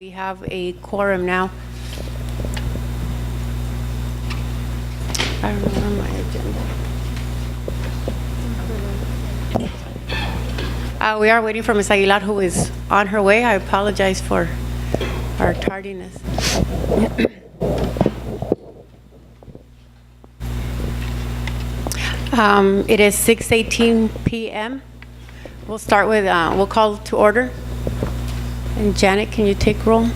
We have a quorum now. I don't know where my agenda. We are waiting for Ms. Aguilar, who is on her way. I apologize for our tardiness. It is 6:18 p.m. We'll start with, we'll call to order. And Janet, can you take roll?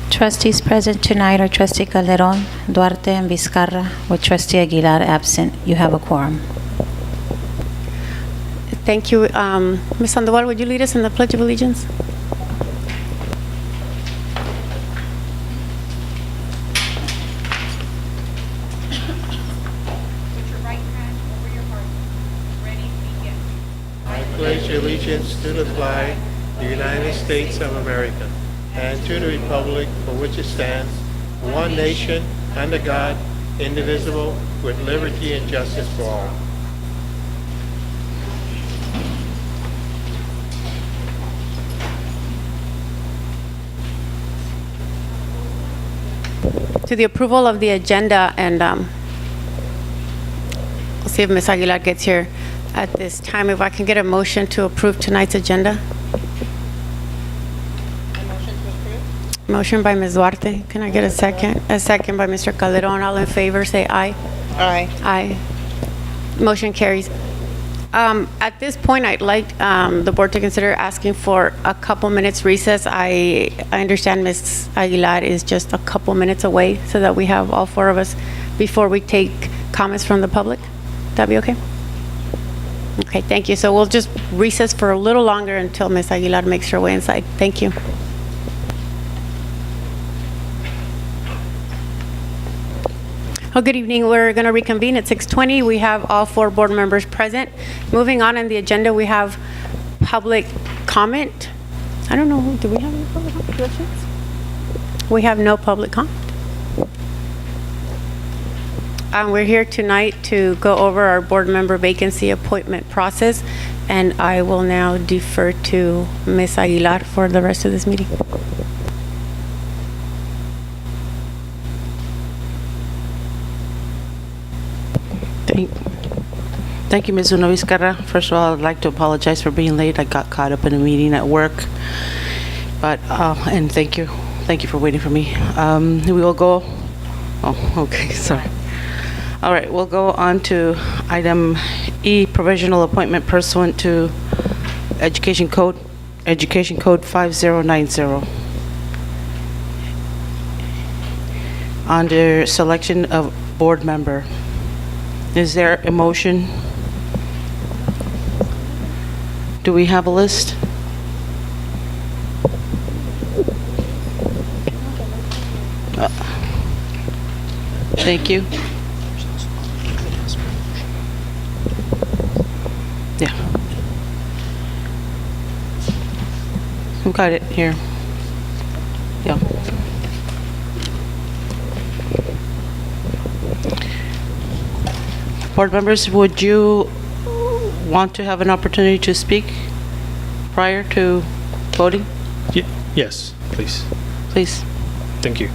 Trustees present tonight are Trustee Calderon, Duarte, and Vizcarra, with Trustee Aguilar absent. You have a quorum. Thank you. Ms. Sandoval, would you lead us in the Pledge of Allegiance? I pledge allegiance to the flag of the United States of America and to the republic for which it stands, one nation, under God, indivisible, with liberty and justice for all. To the approval of the agenda, and we'll see if Ms. Aguilar gets here at this time. If I can get a motion to approve tonight's agenda. Motion by Ms. Duarte. Can I get a second? A second by Mr. Calderon. All in favor, say aye. Aye. Aye. Motion carries. At this point, I'd like the board to consider asking for a couple minutes recess. I understand Ms. Aguilar is just a couple minutes away, so that we have all four of us before we take comments from the public. That be okay? Okay, thank you. So we'll just recess for a little longer until Ms. Aguilar makes her way inside. Thank you. Well, good evening. We're going to reconvene at 6:20. We have all four board members present. Moving on in the agenda, we have public comment. I don't know, do we have any public questions? We have no public comment. We're here tonight to go over our board member vacancy appointment process, and I will now defer to Ms. Aguilar for the rest of this meeting. Thank you, Ms. Vizcarra. First of all, I'd like to apologize for being late. I got caught up in a meeting at work. But, and thank you for waiting for me. We will go, oh, okay, sorry. All right, we'll go on to item E, provisional appointment pursuant to Education Code 5090. Under selection of board member. Is there a motion? Do we have a list? Thank you. Yeah. Who got it here? Yeah. Board members, would you want to have an opportunity to speak prior to voting? Yes, please. Please. Thank you.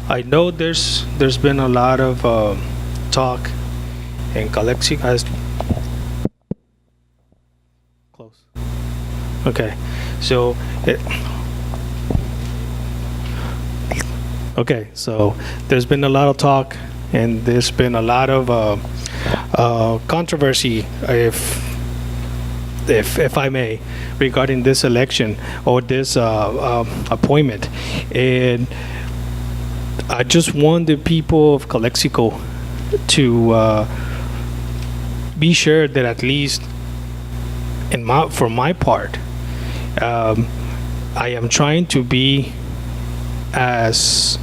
I know there's been a lot of talk in Calexico. Close. Okay, so so there's been a lot of talk, and there's been a lot of controversy, if I may, regarding this election or this appointment. And I just want the people of Calexico to be sure that at least for my part, I am trying to be as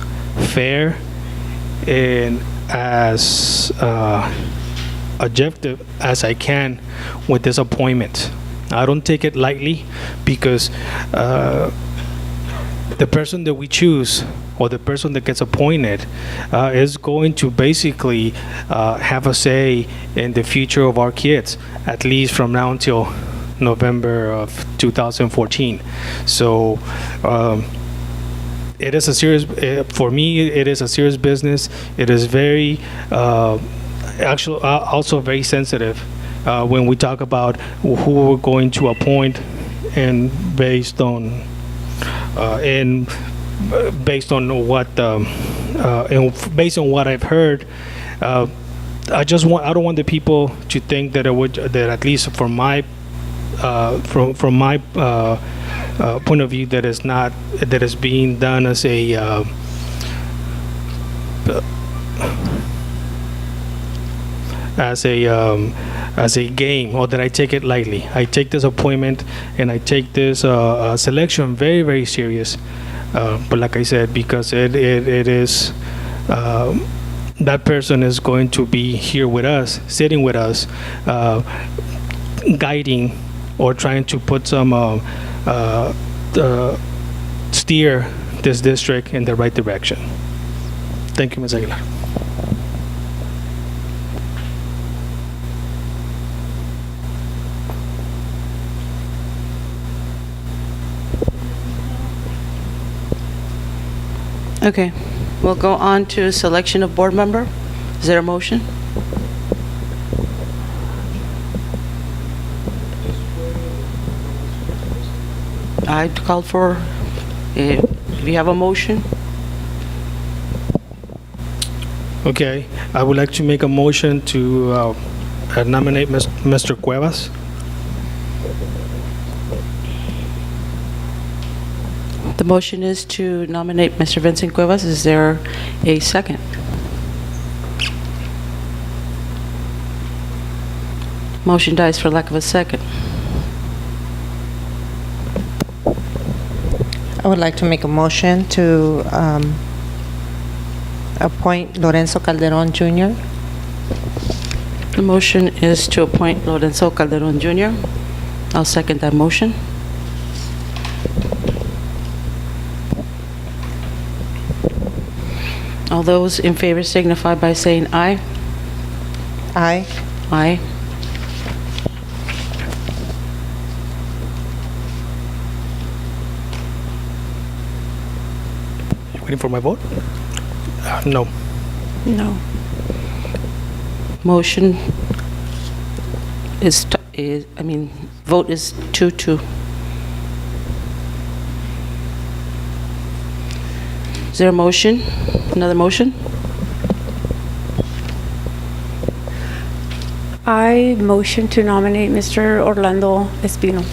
fair and as objective as I can with this appointment. I don't take it lightly, because the person that we choose, or the person that gets appointed, is going to basically have a say in the future of our kids, at least from now until November of 2014. So it is a serious, for me, it is a serious business. It is very, actually, also very sensitive when we talk about who we're going to appoint and based on based on what based on what I've heard. I don't want the people to think that that at least from my point of view, that is being done as a as a game, or that I take it lightly. I take this appointment and I take this selection very, very serious. But like I said, because it is that person is going to be here with us, sitting with us, guiding or trying to put some steer this district in the right direction. Thank you, Ms. Aguilar. Okay, we'll go on to selection of board member. Is there a motion? I called for, if you have a motion, Okay, I would like to make a motion to nominate Mr. Cuevas. the motion is to nominate Mr. Vincent Cuevas. Is there a second? Motion dies for lack of a second. I would like to make a motion to appoint Lorenzo Calderon Jr. The motion is to appoint Lorenzo Calderon Jr. I'll second that motion. All those in favor signify by saying aye. Aye. Aye. Waiting for my vote? No. No. Motion is, vote is 2-2. Is there a motion? Another motion? I motion to nominate Mr. Orlando Espino.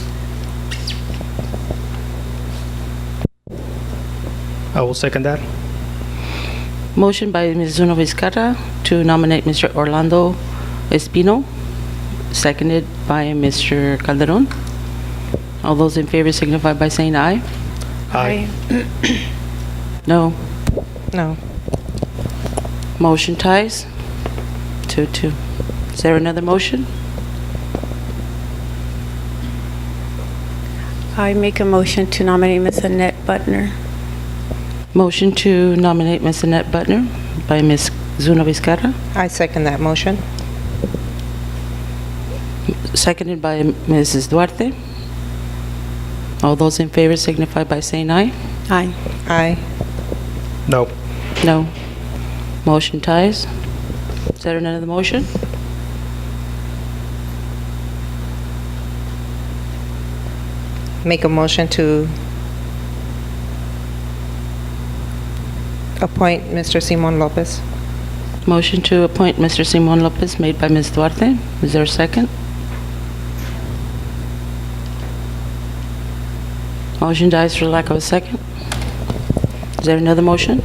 I will second that. Motion by Ms. Zuno Vizcarra to nominate Mr. Orlando Espino, seconded by Mr. Calderon. All those in favor signify by saying aye. Aye. No. No. Motion ties 2-2. Is there another motion? I make a motion to nominate Ms. Annette Butner. Motion to nominate Ms. Annette Butner by Ms. Zuno Vizcarra, I second that motion. seconded by Mrs. Duarte. All those in favor signify by saying aye. Aye. Aye. No. No. Motion ties. Is there another motion? Make a motion to appoint Mr. Simon Lopez. Motion to appoint Mr. Simon Lopez made by Ms. Duarte. Is there a second? Motion dies for lack of a second. Is there another motion?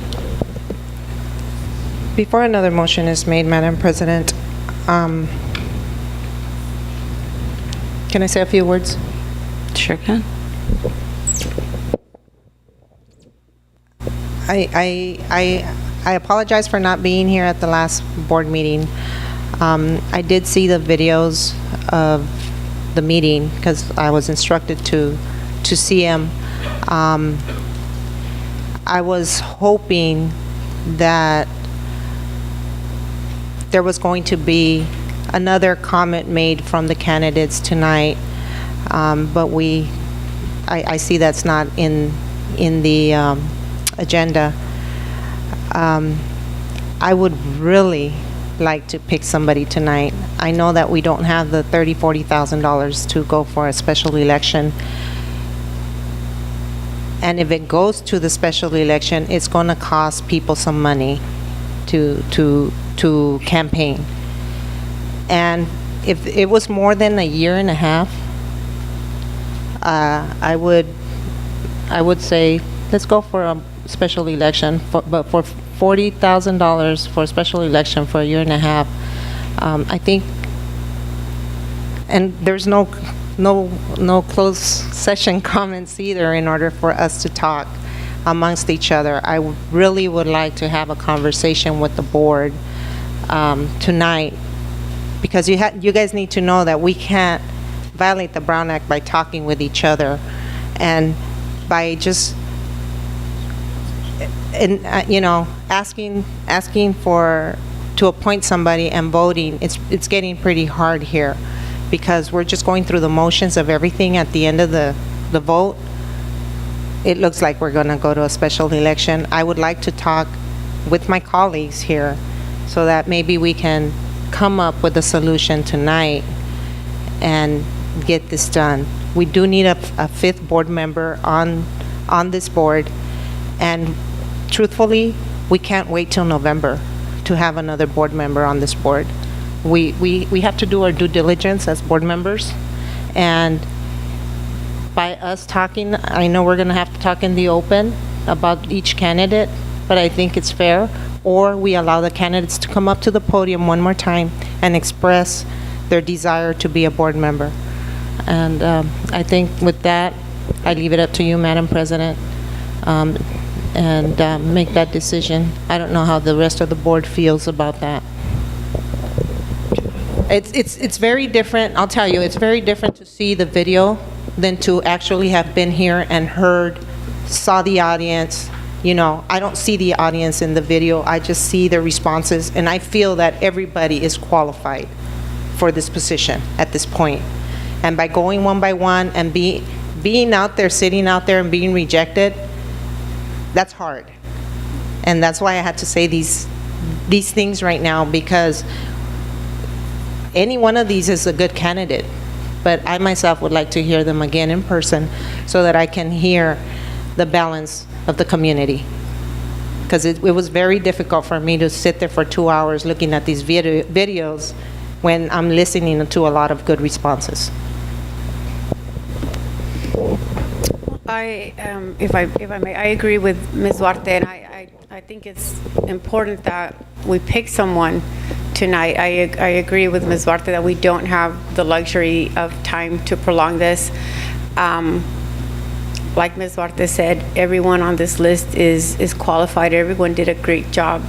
Before another motion is made, Madam President, can I say a few words? Sure can. I apologize for not being here at the last board meeting. I did see the videos of the meeting because I was instructed to see them. I was hoping that there was going to be another comment made from the candidates tonight. but I see that's not in the agenda. I would really like to pick somebody tonight. I know that we don't have the $30,000-$40,000 to go for a special election. And if it goes to the special election, it's going to cost people some money to campaign. And if it was more than a year and a half, I would say let's go for a special election. But for $40,000 for a special election for a year and a half, I think, and there's no closed session comments either in order for us to talk amongst each other. I really would like to have a conversation with the board tonight, because you guys need to know that we can't violate the Brown Act by talking with each other and by just asking to appoint somebody and voting. It's getting pretty hard here, because we're just going through the motions of everything. At the end of the vote, it looks like we're going to go to a special election. I would like to talk with my colleagues here so that maybe we can come up with a solution tonight and get this done. We do need a fifth board member on this board, and truthfully, we can't wait till November to have another board member on this board. We have to do our due diligence as board members, and by us talking, I know we're going to have to talk in the open about each candidate, but I think it's fair, or we allow the candidates to come up to the podium one more time and express their desire to be a board member. And I think with that, I leave it up to you, Madam President, and make that decision. I don't know how the rest of the board feels about that. It's very different. I'll tell you, it's very different to see the video than to actually have been here and saw the audience. I don't see the audience in the video. I just see the responses, and I feel that everybody is qualified for this position at this point. And by going one by one and being out there, sitting out there and being rejected, that's hard. And that's why I had to say these things right now, because any one of these is a good candidate. But I myself would like to hear them again in person so that I can hear the balance of the community. Because it was very difficult for me to sit there for 2 hours looking at these videos when I'm listening to a lot of good responses. If I may, I agree with Ms. Duarte, and I think it's important that we pick someone tonight. I agree with Ms. Duarte that we don't have the luxury of time to prolong this. Like Ms. Duarte said, everyone on this list is qualified. Everyone did a great job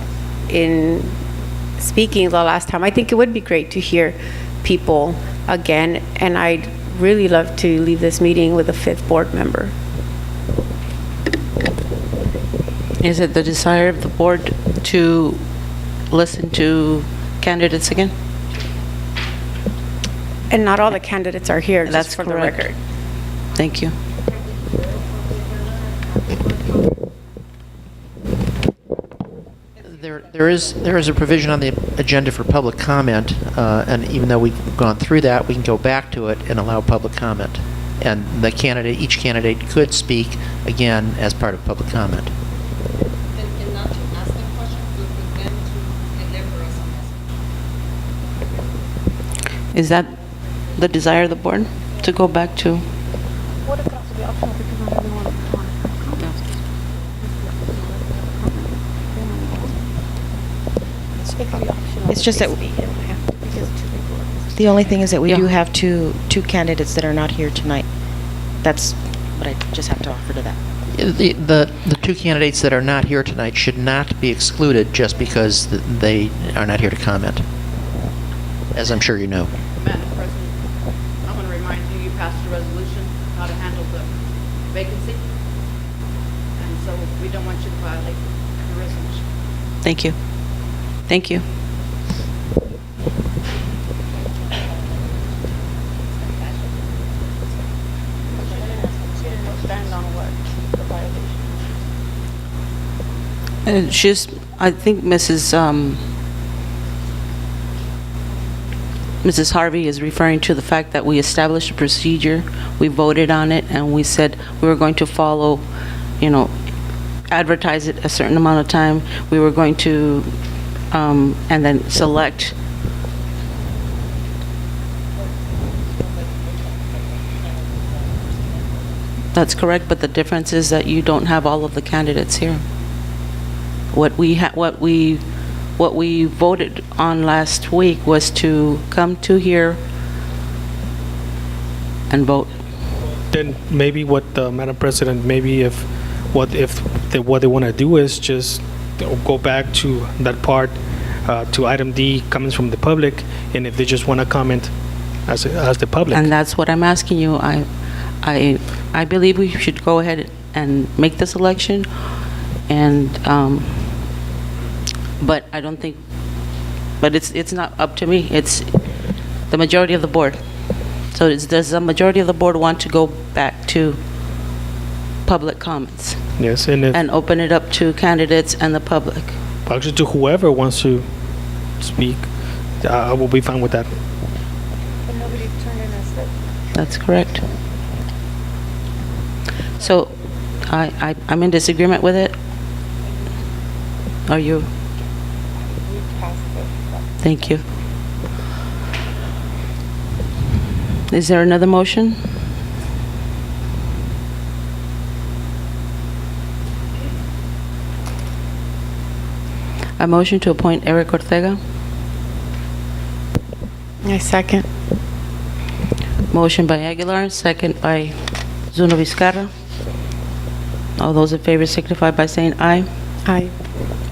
in speaking the last time. I think it would be great to hear people again, and I'd really love to leave this meeting with a fifth board member. Is it the desire of the board to listen to candidates again? And not all the candidates are here, That's just for correct. the record. Thank you. There is a provision on the agenda for public comment, and even though we've gone through that, we can go back to it and allow public comment. And each candidate could speak again as part of public comment. And not to ask them questions, but for them to deliver us a message. Is that the desire of the board, to go back to? It's just that the only thing is that we do have two candidates that are not here tonight. That's what I just have to offer to that. The two candidates that are not here tonight should not be excluded just because they are not here to comment, as I'm sure you know. Madam President, I want to remind you, you passed a resolution how to handle the vacancy, and so we don't want you to violate the resolution. Thank you. Thank you. I think Mrs. Harvey is referring to the fact that we established a procedure, we voted on it, and we said we were going to follow, advertise it a certain amount of time. We were going to, and then select. That's correct, but the difference is that you don't have all of the candidates here. What we voted on last week was to come to here and vote. Then maybe Madam President, maybe what they want to do is just go back to that part, to item D, comments from the public, and if they just want to comment as the public. And that's what I'm asking you. I believe we should go ahead and make this election, and but I don't think, but it's not up to me. It's the majority of the board. So does the majority of the board want to go back to public comments Yes, and and open it up to candidates and the public? actually to whoever wants to speak, I will be fine with that. That's correct. So I'm in disagreement with it. Are you? Thank you. Is there another motion? A motion to appoint Eric Ortega. I second. Motion by Aguilar, second by Zuno Vizcarra. All those in favor signify by saying aye. Aye.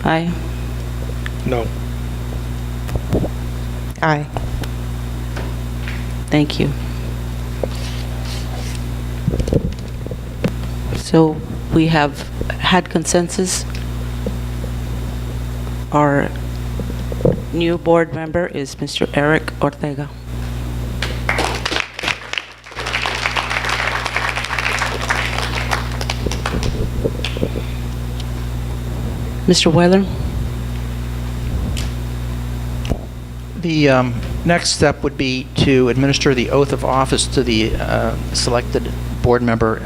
Aye. No. Aye. Thank you. So we have had consensus. Our new board member is Mr. Eric Ortega. Mr. Weiler? The next step would be to administer the oath of office to the selected board member.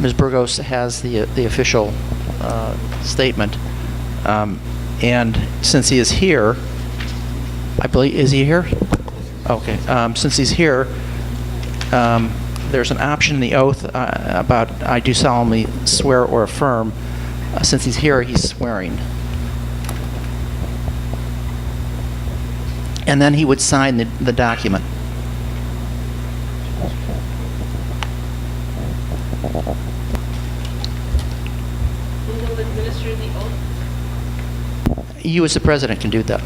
Ms. Burgos has the official statement. And since he is here, I believe, is he here? Okay. Since he's here, there's an option in the oath about I do solemnly swear or affirm. Since he's here, he's swearing. And then he would sign the document. Who will administer the oath? You, as the president, can do that.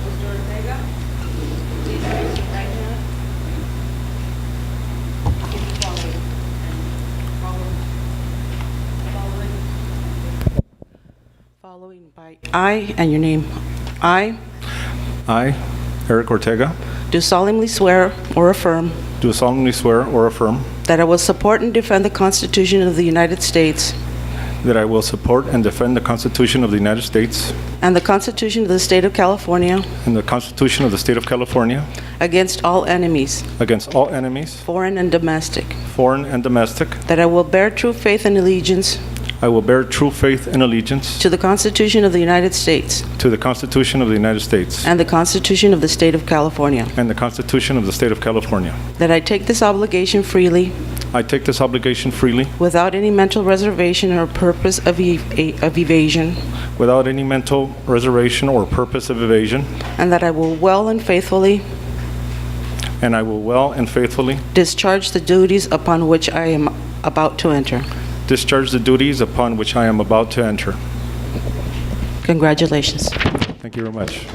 Mr. Ortega, please raise your right hand. Repeat the following. Following by I and your name. I I, Eric Ortega, do solemnly swear or affirm do solemnly swear or affirm that I will support and defend the Constitution of the United States that I will support and defend the Constitution of the United States and the Constitution of the State of California and the Constitution of the State of California against all enemies, against all enemies, foreign and domestic, foreign and domestic. that I will bear true faith and allegiance I will bear true faith and allegiance to the Constitution of the United States to the Constitution of the United States and the Constitution of the State of California, and the Constitution of the State of California. that I take this obligation freely I take this obligation freely without any mental reservation or purpose of evasion, without any mental reservation or purpose of evasion, and that I will well and faithfully and I will well and faithfully discharge the duties upon which I am about to enter. discharge the duties upon which I am about to enter. Congratulations. Thank you very much.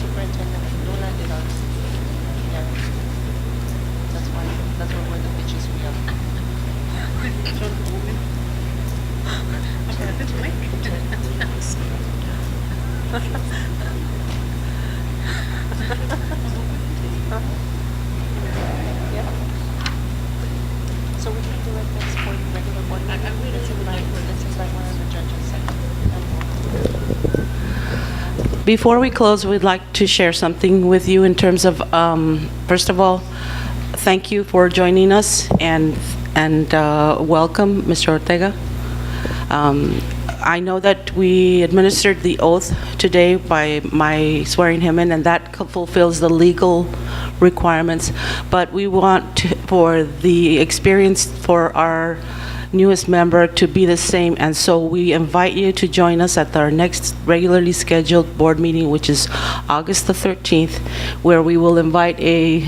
Superintendent Luna did ours. Yeah. That's why, that's what we're the bitches we are. Yeah. So we can do it next for the regular board meeting. This is like one of the judges said. Before we close, we'd like to share something with you in terms of, first of all, thank you for joining us and welcome, Mr. Ortega. I know that we administered the oath today by my swearing him in, and that fulfills the legal requirements. But we want for the experience for our newest member to be the same, and so we invite you to join us at our next regularly scheduled board meeting, which is August the 13th, where we will invite a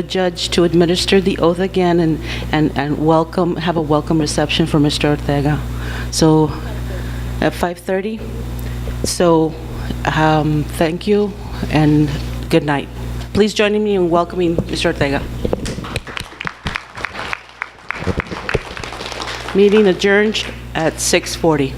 judge to administer the oath again and have a welcome reception for Mr. Ortega. So at 5:30. So thank you and good night. Please join me in welcoming Mr. Ortega. Meeting adjourned at 6:40.